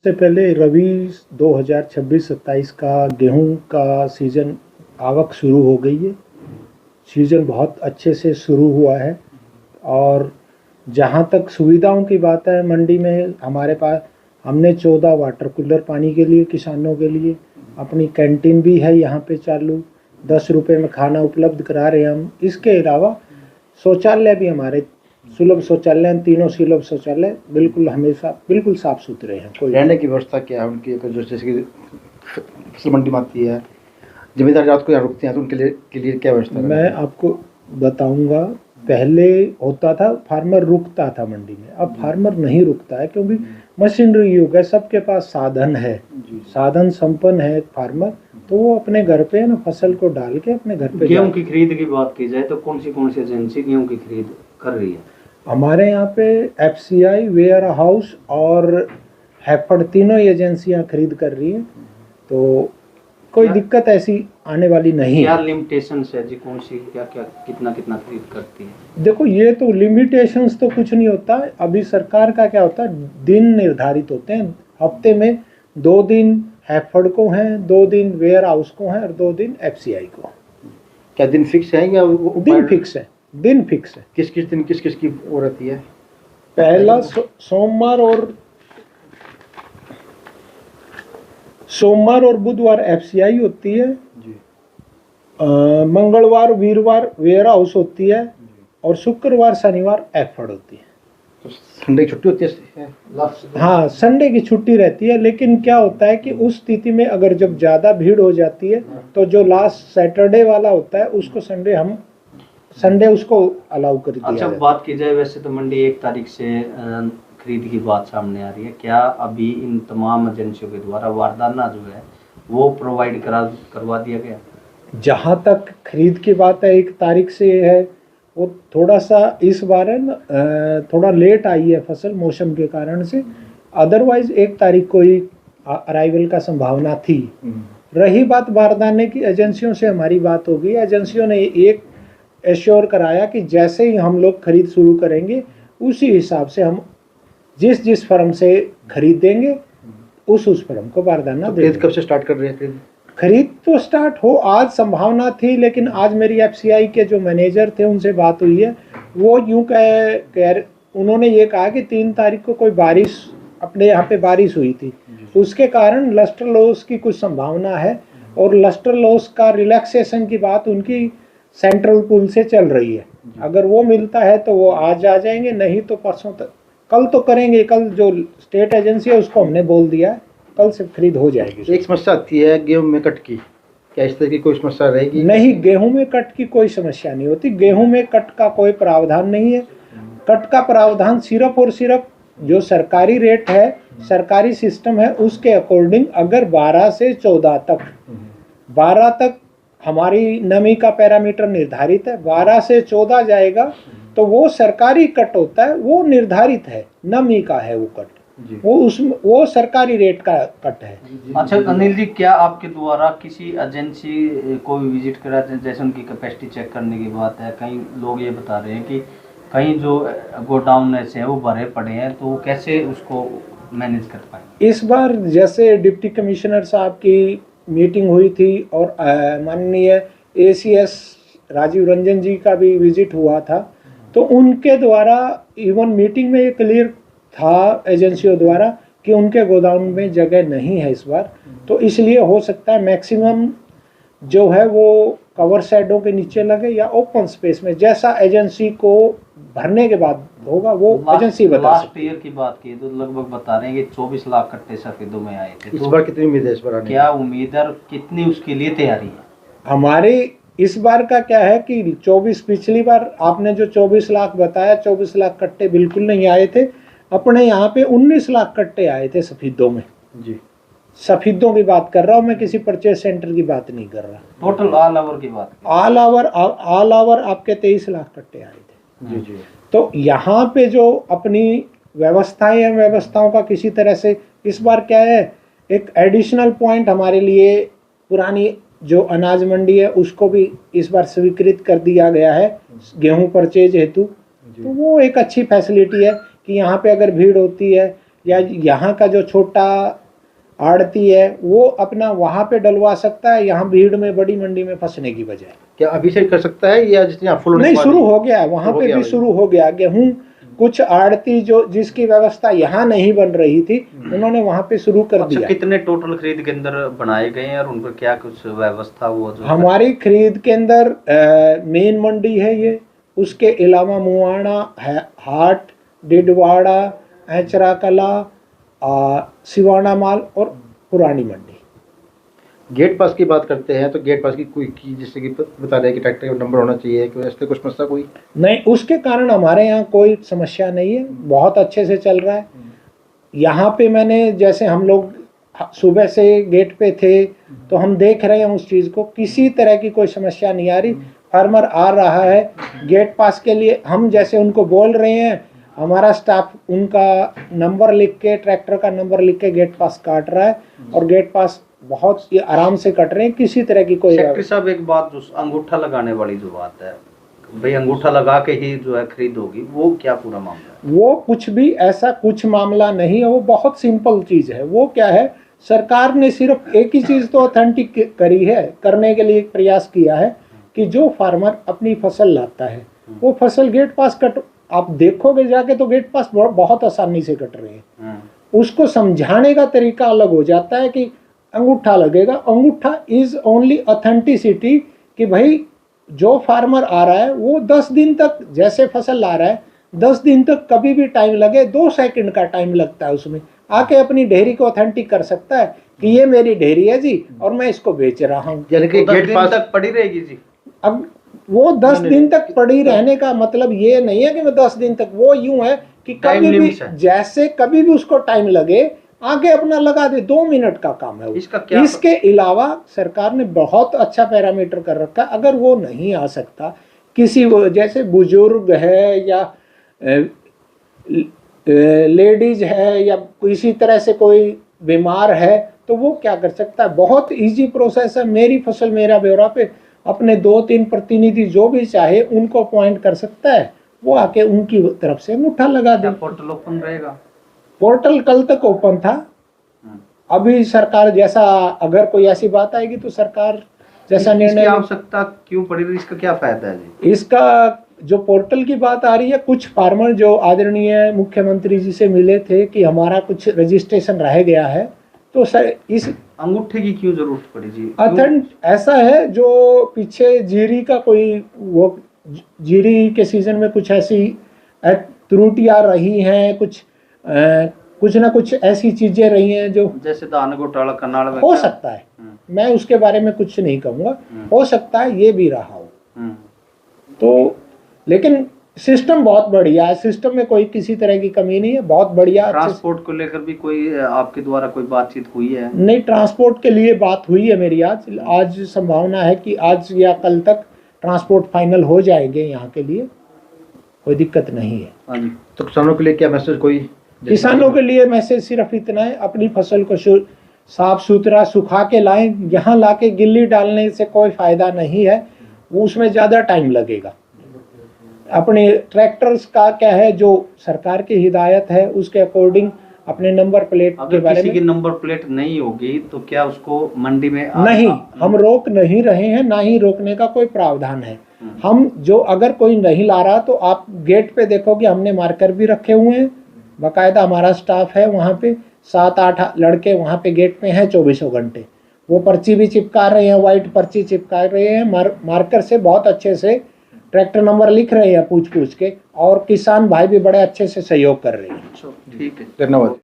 से पहले रबी 2026-27 का गेहूं का सीज़न आवक शुरू हो गई है। सीज़न बहुत अच्छे से शुरू हुआ है और जहां तक सुविधाओं की बात है, मंडी में हमारे पास हमने 14 वाटर कूलर पानी के लिए किसानों के लिए, अपनी कैंटीन भी है यहाँ पे चालू, 10 रुपये में खाना उपलब्ध करा रहे हैं हम। इसके अलावा शौचालय भी हमारे सुलभ शौचालय, तीनों सुलभ शौचालय बिल्कुल हमेशा बिल्कुल साफ सुथरे हैं। कोई रहने की व्यवस्था क्या है उनकी? जैसे कि फसल मंडी में आती है, जमींदार रात को यहाँ रुकते हैं, तो उनके लिए क्या व्यवस्था है? मैं आपको बताऊंगा। पहले होता था फार्मर रुकता था मंडी में, अब फार्मर नहीं रुकता है क्योंकि मशीनरी युग है, सबके पास साधन है, साधन संपन्न है फार्मर, तो वो अपने घर पे ना फसल को डाल के अपने घर पे। गेहूं की खरीद की बात की जाए तो कौन सी एजेंसी गेहूं की खरीद कर रही है? हमारे यहाँ पे FCI, वेयर हाउस और हैफर्ड तीनों एजेंसियां खरीद कर रही हैं, तो कोई दिक्कत ऐसी आने वाली नहीं है। क्या लिमिटेशंस है जी? कौन सी क्या कितना खरीद करती है? देखो, ये तो लिमिटेशंस तो कुछ नहीं होता। अभी सरकार का क्या होता है, दिन निर्धारित होते हैं। हफ्ते में 2 दिन हैफर्ड को हैं, 2 दिन वेयर हाउस को हैं और 2 दिन FCI को। क्या दिन फिक्स है या दिन फिक्स है, दिन फिक्स है। किस दिन किस की वो रहती है? पहला सोमवार और बुधवार FCI होती है जी। मंगलवार वीरवार वेयर हाउस होती है और शुक्रवार शनिवार हैफर्ड होती है। तो संडे की छुट्टी होती है? हाँ, संडे की छुट्टी रहती है, लेकिन क्या होता है कि उस स्थिति में अगर जब ज़्यादा भीड़ हो जाती है तो जो लास्ट सैटरडे वाला होता है उसको संडे उसको अलाउ कर दिया। अच्छा, बात की जाए वैसे तो मंडी 1 तारीख से खरीद की बात सामने आ रही है। क्या अभी इन तमाम एजेंसियों के द्वारा वारदाना जो है वो प्रोवाइड करवा दिया गया? जहाँ तक खरीद की बात है 1 तारीख से है, वो थोड़ा सा इस बार है ना, थोड़ा लेट आई है फसल मौसम के कारण से। अदरवाइज 1 तारीख को ही अराइवल का संभावना थी। रही बात बारदाने की, एजेंसियों से हमारी बात हो गई। एजेंसियों ने एक एश्योर कराया कि जैसे ही हम लोग खरीद शुरू करेंगे उसी हिसाब से हम जिस फर्म से खरीदेंगे उस फर्म को बारदाना तो खरीद कब से स्टार्ट कर रहे हैं? खरीद तो स्टार्ट हो आज संभावना थी, लेकिन आज मेरी FCI के जो मैनेजर थे उनसे बात हुई है। वो यूं उन्होंने ये कहा कि 3 तारीख को कोई बारिश अपने यहाँ पे बारिश हुई थी, उसके कारण लस्टर लॉस की कुछ संभावना है और लस्टर लॉस का रिलैक्सेशन की बात उनकी सेंट्रल पूल से चल रही है। अगर वो मिलता है तो वो आज आ जाएंगे, नहीं तो परसों तक, कल तो करेंगे। कल जो स्टेट एजेंसी है उसको हमने बोल दिया है, कल से खरीद हो जाएगी। एक समस्या आती है गेहूं में कट की, क्या इस तरह की कोई समस्या रहेगी? नहीं, गेहूं में कट की कोई समस्या नहीं होती। गेहूं में कट का कोई प्रावधान नहीं है। कट का प्रावधान सिर्फ और सिर्फ जो सरकारी रेट है, सरकारी सिस्टम है, उसके अकॉर्डिंग अगर 12 से 14 तक 12 तक हमारी नमी का पैरामीटर निर्धारित है, 12 से 14 जाएगा तो वो सरकारी कट होता है, वो निर्धारित है, नमी का है वो कट, वो सरकारी रेट का कट है। अच्छा अनिल जी, क्या आपके द्वारा किसी एजेंसी को भी विजिट करा, जैसे उनकी कैपेसिटी चेक करने की बात है? कई लोग ये बता रहे हैं कि कहीं जो गोडाउन ऐसे हैं वो भरे पड़े हैं, तो कैसे उसको मैनेज कर पाए? इस बार जैसे डिप्टी कमिश्नर साहब की मीटिंग हुई थी और माननीय ACS राजीव रंजन जी का भी विजिट हुआ था, तो उनके द्वारा इवन मीटिंग में ये क्लियर था एजेंसियों द्वारा कि उनके गोदाम में जगह नहीं है इस बार, तो इसलिए हो सकता है मैक्सिमम जो है वो कवर शेडों के नीचे लगे या ओपन स्पेस में, जैसा एजेंसी को भरने के बाद होगा वो एजेंसी बता। लास्ट ईयर की बात की तो लगभग बता रहे हैं कि 24 लाख कट्टे सफेदों में आए थे। इस बार कितनी उम्मीद है? इस बार क्या उम्मीद है, कितनी उसके लिए तैयारी है? हमारे इस बार का क्या है कि 24, पिछली बार आपने जो 24 लाख बताया, 24 लाख कट्टे बिल्कुल नहीं आए थे। अपने यहाँ पे 19 लाख कट्टे आए थे सफेदों में जी। सफेदों की बात कर रहा हूँ मैं, किसी परचेज सेंटर की बात नहीं कर रहा। टोटल ऑल ओवर की बात, ऑल ओवर आपके 23 लाख कट्टे आए थे। जी जी। तो यहाँ पे जो अपनी व्यवस्थाएं हैं, व्यवस्थाओं का किसी तरह से इस बार क्या है, एक एडिशनल पॉइंट हमारे लिए पुरानी जो अनाज मंडी है उसको भी इस बार स्वीकृत कर दिया गया है गेहूं परचेज हेतु। तो वो एक अच्छी फैसिलिटी है कि यहाँ पे अगर भीड़ होती है या यहाँ का जो छोटा आड़ती है वो अपना वहाँ पे डलवा सकता है, यहाँ भीड़ में बड़ी मंडी में फंसने की बजाय। क्या अभी से कर सकता है या जितने फुल नहीं, शुरू हो गया है, वहाँ पे भी शुरू हो गया। गेहूं कुछ आड़ती जो जिसकी व्यवस्था यहाँ नहीं बन रही थी, उन्होंने वहाँ पे शुरू कर दिया। कितने टोटल खरीद केंद्र बनाए गए हैं और उन पर क्या कुछ व्यवस्था हुआ? जो हमारी खरीद केंद्र मेन मंडी है ये, उसके अलावा मुआना, हाट, डिडवाड़ा, ऐचरा कला, सिवाना माल और पुरानी मंडी। गेट पास की बात करते हैं तो गेट पास की कोई की जैसे कि बता रहे हैं कि ट्रैक्टर का नंबर होना चाहिए, कोई ऐसे कुछ मसला कोई नहीं, उसके कारण हमारे यहाँ कोई समस्या नहीं है, बहुत अच्छे से चल रहा है। यहाँ पे मैंने जैसे हम लोग सुबह से गेट पे थे तो हम देख रहे हैं उस चीज़ को, किसी तरह की कोई समस्या नहीं आ रही। फार्मर आ रहा है गेट पास के लिए, हम जैसे उनको बोल रहे हैं, हमारा स्टाफ उनका नंबर लिख के, ट्रैक्टर का नंबर लिख के गेट पास काट रहा है और गेट पास बहुत ही आराम से कट रहे हैं, किसी तरह की कोई। सेक्रेटरी साहब, एक बात, जो अंगूठा लगाने वाली जो बात है भाई, अंगूठा लगा के ही जो है खरीद होगी, वो क्या पूरा मामला है? वो कुछ भी ऐसा कुछ मामला नहीं है, वो बहुत सिंपल चीज है। वो क्या है, सरकार ने सिर्फ एक ही चीज तो ऑथेंटिक करी है, करने के लिए एक प्रयास किया है कि जो फार्मर अपनी फसल लाता है वो फसल गेट पास कट, आप देखोगे जाके तो गेट पास बहुत आसानी से कट रहे हैं। उसको समझाने का तरीका अलग हो जाता है कि अंगूठा लगेगा। अंगूठा इज ओनली ऑथेंटिसिटी, कि भाई जो फार्मर आ रहा है वो 10 दिन तक, जैसे फसल ला रहा है 10 दिन तक कभी भी टाइम लगे, 2 सेकंड का टाइम लगता है उसमें, आके अपनी ढेरी को ऑथेंटिक कर सकता है कि ये मेरी ढेरी है जी और मैं इसको बेच रहा हूँ। यानी कि गेट पास तक पड़ी रहेगी जी। अब वो 10 दिन तक पड़ी रहने का मतलब ये नहीं है कि मैं 10 दिन तक, वो यूं है कि कभी भी जैसे कभी भी उसको टाइम लगे आगे अपना लगा दे, 2 मिनट का काम है वो। इसके अलावा सरकार ने बहुत अच्छा पैरामीटर कर रखा है, अगर वो नहीं आ सकता, किसी वो जैसे बुजुर्ग है या लेडीज है या किसी तरह से कोई बीमार है, तो वो क्या कर सकता है, बहुत इजी प्रोसेस है। मेरी फसल मेरा ब्यौरा पे अपने 2-3 प्रतिनिधि जो भी चाहे उनको अपॉइंट कर सकता है, वो आके उनकी तरफ से अंगूठा लगा दे। पोर्टल ओपन रहेगा? पोर्टल कल तक ओपन था, अभी सरकार जैसा, अगर कोई ऐसी बात आएगी तो सरकार जैसा निर्णय। आवश्यकता क्यों पड़ी, इसका क्या फायदा है जी? इसका जो पोर्टल की बात आ रही है, कुछ फार्मर जो आदरणीय मुख्यमंत्री जी से मिले थे कि हमारा कुछ रजिस्ट्रेशन रह गया है, तो सर इस अंगूठे की क्यों जरूरत पड़ी जी? ऐसा है, जो पीछे जीरी का कोई, वो जीरी के सीजन में कुछ ऐसी त्रुटियां रही हैं, कुछ ना कुछ ऐसी चीजें रही हैं जो, जैसे धान घोटाला करनाल में हो सकता है, मैं उसके बारे में कुछ नहीं कहूँगा, हो सकता है ये भी रहा हो। तो लेकिन सिस्टम बहुत बढ़िया है, सिस्टम में कोई किसी तरह की कमी नहीं है, बहुत बढ़िया। ट्रांसपोर्ट को लेकर भी कोई आपके द्वारा कोई बातचीत हुई है? नहीं, ट्रांसपोर्ट के लिए बात हुई है मेरी आज संभावना है कि आज या कल तक ट्रांसपोर्ट फाइनल हो जाएंगे यहाँ के लिए, कोई दिक्कत नहीं है। तो किसानों के लिए क्या मैसेज? कोई किसानों के लिए मैसेज सिर्फ इतना है, अपनी फसल को साफ सुथरा सुखा के लाएं। यहाँ लाके गिल्ली डालने से कोई फायदा नहीं है, वो उसमें ज़्यादा टाइम लगेगा। अपने ट्रैक्टर्स का क्या है, जो सरकार की हिदायत है उसके अकॉर्डिंग अपने नंबर प्लेट के बारे में, किसी की नंबर प्लेट नहीं होगी तो क्या उसको मंडी में नहीं, हम रोक नहीं रहे हैं, ना ही रोकने का कोई प्रावधान है। हम जो, अगर कोई नहीं ला रहा तो आप गेट पे देखोगे हमने मार्कर भी रखे हुए हैं, बाकायदा हमारा स्टाफ है वहाँ पे, 7-8 लड़के वहाँ पे गेट पे हैं 24 घंटे, वो पर्ची भी चिपका रहे हैं, वाइट पर्ची चिपका रहे हैं, मार्कर से बहुत अच्छे से ट्रैक्टर नंबर लिख रहे हैं पूछ के, और किसान भाई भी बड़े अच्छे से सहयोग कर रहे हैं। ठीक है, धन्यवाद।